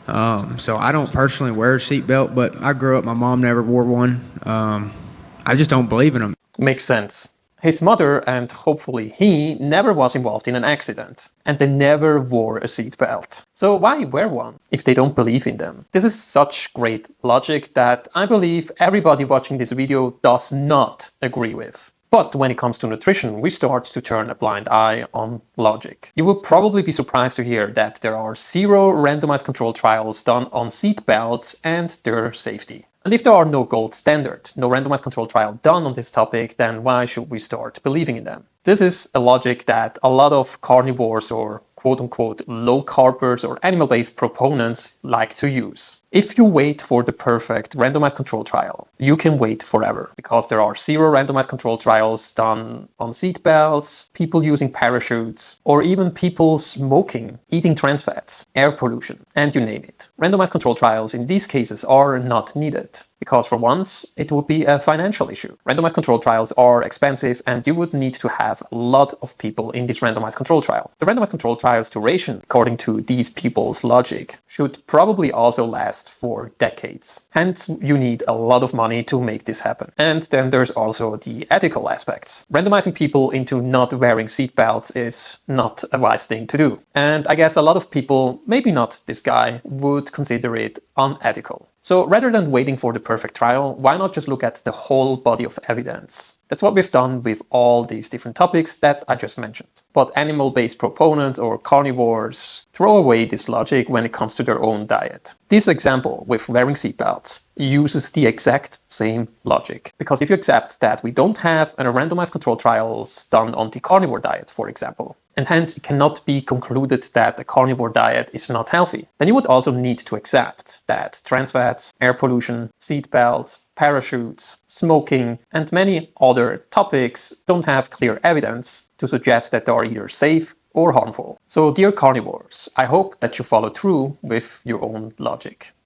So I don't personally wear a seatbelt, but I grew up, my mom never wore one. I just don't believe in them. Makes sense. His mother, and hopefully he, never was involved in an accident, and they never wore a seatbelt. So why wear one if they don't believe in them? This is such great logic that I believe everybody watching this video does not agree with. But when it comes to nutrition, we start to turn a blind eye on logic. You will probably be surprised to hear that there are 0 randomized controlled trials done on seat belts and their safety. And if there are no gold standard, no randomized controlled trial done on this topic, then why should we start believing in them? This is a logic that a lot of carnivores or quote-unquote low-carbers or animal-based proponents like to use. If you wait for the perfect randomized control trial, you can wait forever because there are 0 randomized control trials done on seat belts, people using parachutes, or even people smoking, eating trans fats, air pollution, and you name it. Randomized control trials in these cases are not needed because for once it would be a financial issue. Randomized control trials are expensive and you would need to have a lot of people in this randomized control trial. The randomized control trial's duration, according to these people's logic, should probably also last for decades. Hence, you need a lot of money to make this happen. And then there's also the ethical aspects. Randomizing people into not wearing seatbelts is not a wise thing to do. And I guess a lot of people, maybe not this guy, would consider it unethical. So rather than waiting for the perfect trial, why not just look at the whole body of evidence? That's what we've done with all these different topics that I just mentioned. But animal-based proponents or carnivores throw away this logic when it comes to their own diet. This example with wearing seatbelts uses the exact same logic. Because if you accept that we don't have a randomized control trials done on the carnivore diet, for example, and hence it cannot be concluded that a carnivore diet is not healthy, then you would also need to accept that trans fats, air pollution, seatbelts, parachutes, smoking, and many other topics don't have clear evidence to suggest that they are either safe or harmful. So dear carnivores, I hope that you follow through with your own logic.